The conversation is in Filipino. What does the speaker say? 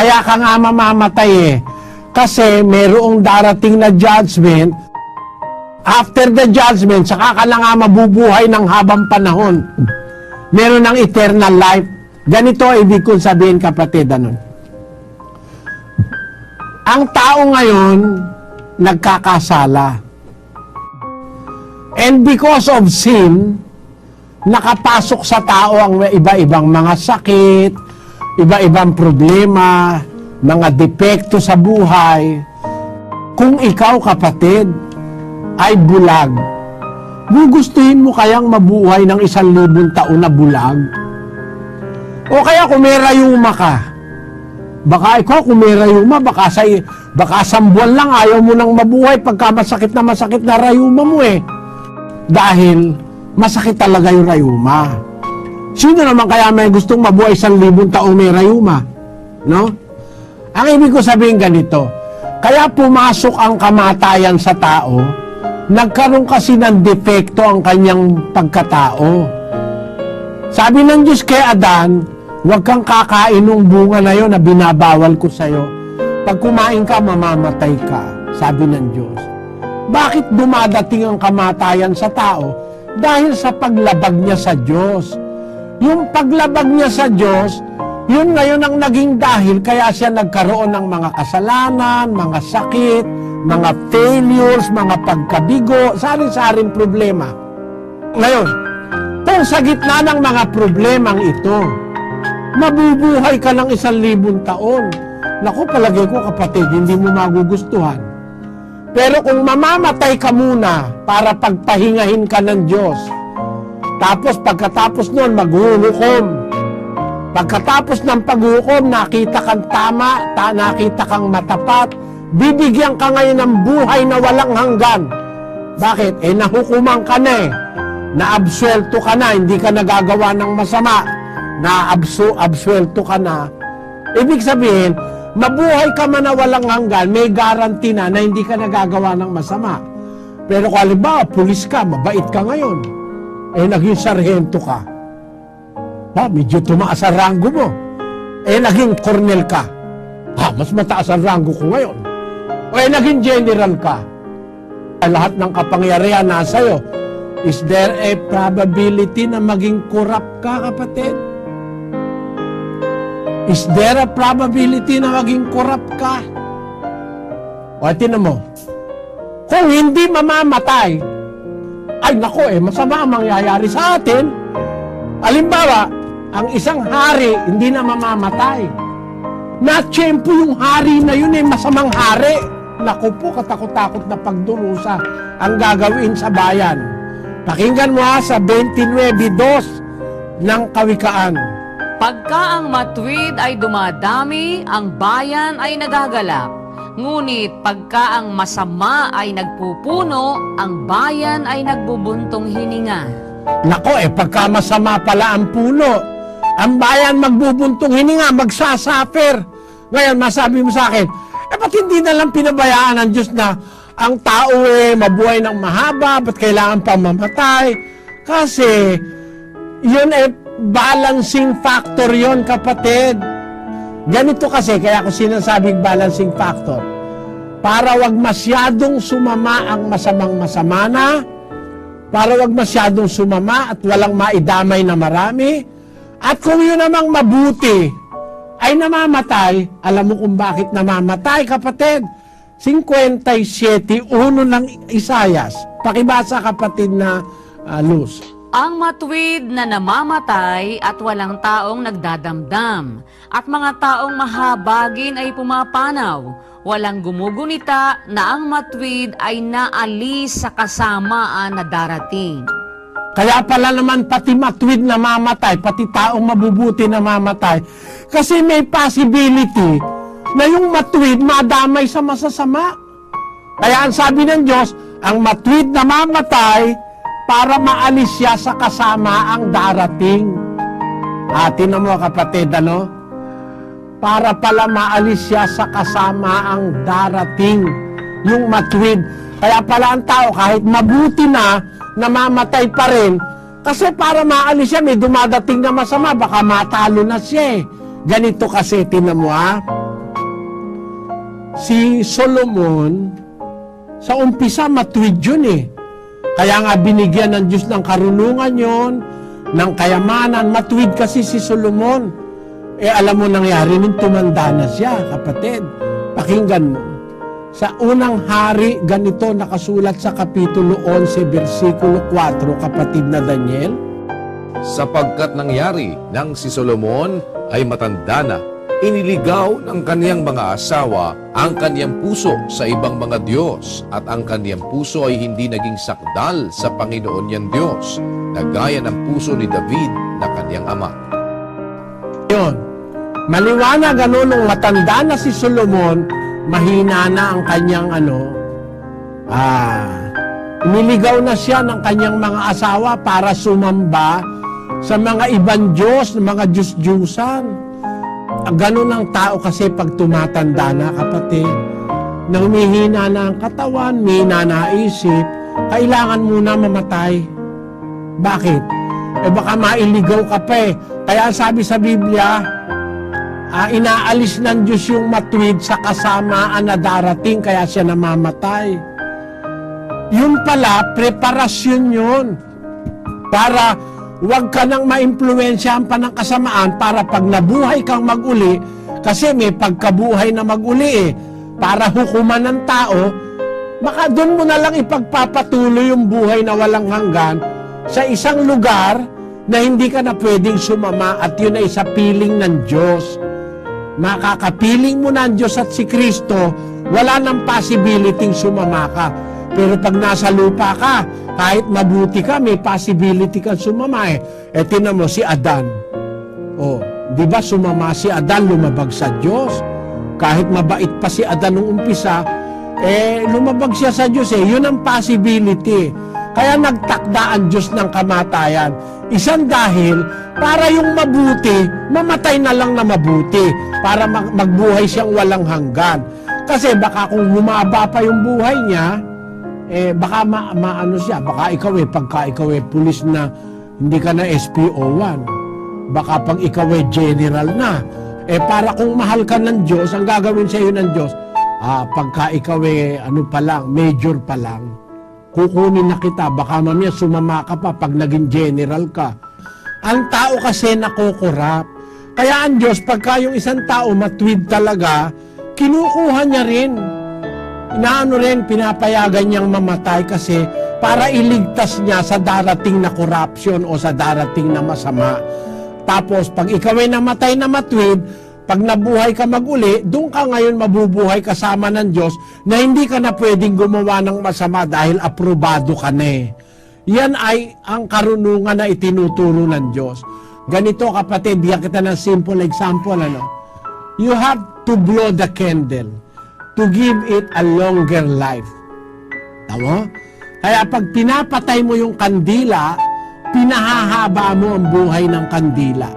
Kaya ka nga mamamatay eh. Kasi mayroong darating na judgment. After the judgment, saka ka na nga mabubuhay ng habang panahon. Meron ng eternal life. Ganito ibig kong sabihin, kapatid. Ang tao ngayon, nagkakasala. And because of sin, nakapasok sa tao ang iba-ibang mga sakit, iba-ibang problema, mga depekto sa buhay. Kung ikaw, kapatid, ay bulag, gugustuhin mo kayang mabuhay ng 1,000 taon na bulag? O kaya kung may rayuma ka, baka ikaw kung may rayuma, baka sambuan lang ayaw mo nang mabuhay pagka masakit na rayuma mo eh. Dahil masakit talaga yung rayuma. Sino naman kaya may gustong mabuhay 1,000 taon may rayuma? No? Ang ibig ko sabihin ganito, kaya pumasok ang kamatayan sa tao, nagkaroon kasi ng depekto ang kanyang pagkatao. Sabi ng Diyos kay Adan, huwag kang kakain ng bunga na yun na binabawal ko sa'yo. Pag kumain ka, mamamatay ka, sabi ng Diyos. Bakit dumadating ang kamatayan sa tao? Dahil sa paglabag niya sa Diyos. Yung paglabag niya sa Diyos, yun ngayon ang naging dahil kaya siya nagkaroon ng mga kasalanan, mga sakit, mga failures, mga pagkabigo, sari-saring problema. Ngayon, kung sa gitna ng mga problemang ito, mabubuhay ka ng 1,000 taon. Naku, palagay ko kapatid, hindi mo magugustuhan. Pero kung mamamatay ka muna para pagpahingahin ka ng Diyos, tapos pagkatapos nun, maghuhukom. Pagkatapos ng paghukom, nakita kang tama, nakita kang matapat, bibigyan ka ngayon ng buhay na walang hanggan. Bakit? Nahukuman ka na eh. Naabsuelto ka na, hindi ka nagagawa ng masama. Naabsuelto ka na. Ibig sabihin, mabuhay ka man na walang hanggan, may guarantee na hindi ka nagagawa ng masama. Pero kung halimbawa, pulis ka, mabait ka ngayon, naging sarhento ka. Medyo tumaas ang ranggo mo. Naging kornel ka. Mas mataas ang ranggo ko ngayon. Naging general ka. Lahat ng kapangyarihan nasa iyo. Is there a probability na maging corrupt ka, kapatid? Is there a probability na maging corrupt ka? Tinan mo. Kung hindi mamamatay, ay nako masama ang mangyayari sa atin. Halimbawa, ang isang hari hindi na mamamatay. Na-tiyempo yung hari na yun masamang hari. Naku po, katakot-takot na pagdurusa ang gagawin sa bayan. Pakinggan mo sa 29:2 ng Kawikaan. Pagka ang matuwid ay dumadami, ang bayan ay nagagalak. Ngunit pagka ang masama ay nagpupuno, ang bayan ay nagbubuntong hininga. Nako pagka masama pala ang puno, ang bayan magbubuntong hininga, magsasuffer. Ngayon, masabi mo sa akin, ba't hindi na lang pinabayaan ng Diyos na ang tao mabuhay ng mahaba, ba't kailangan pa mamatay? Kasi, yun balancing factor yon, kapatid. Ganito kasi, kaya ko sinasabing balancing factor. Para wag masyadong sumama ang masamang-masama na, para wag masyadong sumama at walang maidamay na marami, at kung yun namang mabuti ay namamatay, alam mo kung bakit namamatay, kapatid? 57:1 ng Isayas. Pakibasa, kapatid na Luz. Ang matuwid na namamatay at walang taong nagdadamdam, at mga taong mahabagin ay pumapanaw. Walang gumugunita na ang matuwid ay naalis sa kasamaan na darating. Kaya pala naman pati matuwid na mamatay, pati taong mabubuti na mamatay. Kasi may possibility na yung matuwid madamay sa masasama. Kaya ang sabi ng Diyos, ang matuwid na mamatay para maalis siya sa kasama ang darating. Tinan mo, kapatid, para pala maalis siya sa kasama ang darating, yung matuwid. Kaya pala ang tao, kahit mabuti na, namamatay pa rin, kasi para maalis siya, may dumadating na masama, baka matalo na siya. Ganito kasi, tinan mo si Solomon, sa umpisa matuwid yun eh. Kaya nga binigyan ng Diyos ng karunungan yon, ng kayamanan. Matuwid kasi si Solomon. Alam mo nangyari nung tumanda na siya, kapatid. Pakinggan mo. Sa unang hari, ganito nakasulat sa Kapitulo 11, versikulo 4, kapatid na Daniel. Sapagkat nangyari nang si Solomon ay matanda na, iniligaw ng kaniyang mga asawa ang kaniyang puso sa ibang mga Diyos at ang kaniyang puso ay hindi naging sakdal sa Panginoon niyang Diyos, na gaya ng puso ni David na kaniyang ama. Yun. Maliwanag nung matanda na si Solomon, mahina na ang kanyang iniligaw na siya ng kanyang mga asawa para sumamba sa mga ibang Diyos, mga Diyos-Diyusan. Ganun ang tao kasi pag tumatanda na, kapatid, na humihina na ang katawan, humihina na ang isip, kailangan muna mamatay. Bakit? Baka mailigaw ka pa eh. Kaya sabi sa Biblia, inaalis ng Diyos yung matuwid sa kasamaan na darating, kaya siya namamatay. Yun pala, preparasyon yun. Para huwag ka nang maimpluwensyahan pa ng kasamaan para pag nabuhay kang mag-uli, kasi may pagkabuhay na mag-uli eh, para hukuman ng tao, baka doon mo na lang ipagpapatuloy yung buhay na walang hanggan sa isang lugar na hindi ka na pwedeng sumama, at yun ay sa piling ng Diyos. Makakapiling mo na ang Diyos at si Kristo, wala nang possibility sumama ka. Pero pag nasa lupa ka, kahit mabuti ka, may possibility kang sumama eh. Tinan mo si Adan. Di ba sumama si Adan, lumabag sa Diyos? Kahit mabait pa si Adan nung umpisa, lumabag siya sa Diyos eh. Yun ang possibility. Kaya nagtakda ang Diyos ng kamatayan. Isang dahil, para yung mabuti, mamatay na lang na mabuti. Para magbuhay siyang walang hanggan. Kasi baka kung humaba pa yung buhay niya, baka maano siya, baka pagka ikaw pulis na, hindi ka na SPO1, baka pag ikaw general na, para kung mahal ka ng Diyos, ang gagawin sa iyo ng Diyos, pagka ikaw pa lang, major pa lang, kukunin na kita, baka mamaya sumama ka pa pag naging general ka. Ang tao kasi nakokorap. Kaya ang Diyos, pagka yung isang tao matuwid talaga, kinukuha niya rin. Pinapayagan niyang mamatay kasi para iligtas niya sa darating na corruption o sa darating na masama. Tapos, pag ikaw ay namatay na matuwid, pag nabuhay ka mag-uli, doon ka ngayon mabubuhay kasama ng Diyos na hindi ka na pwedeng gumawa ng masama dahil aprobado ka na eh. Yan ay ang karunungan na itinuturo ng Diyos. Ganito kapatid, diyan kita ng simple example. You have to blow the candle to give it a longer life. Tama? Kaya pag pinapatay mo yung kandila, pinahahaba mo ang buhay ng kandila.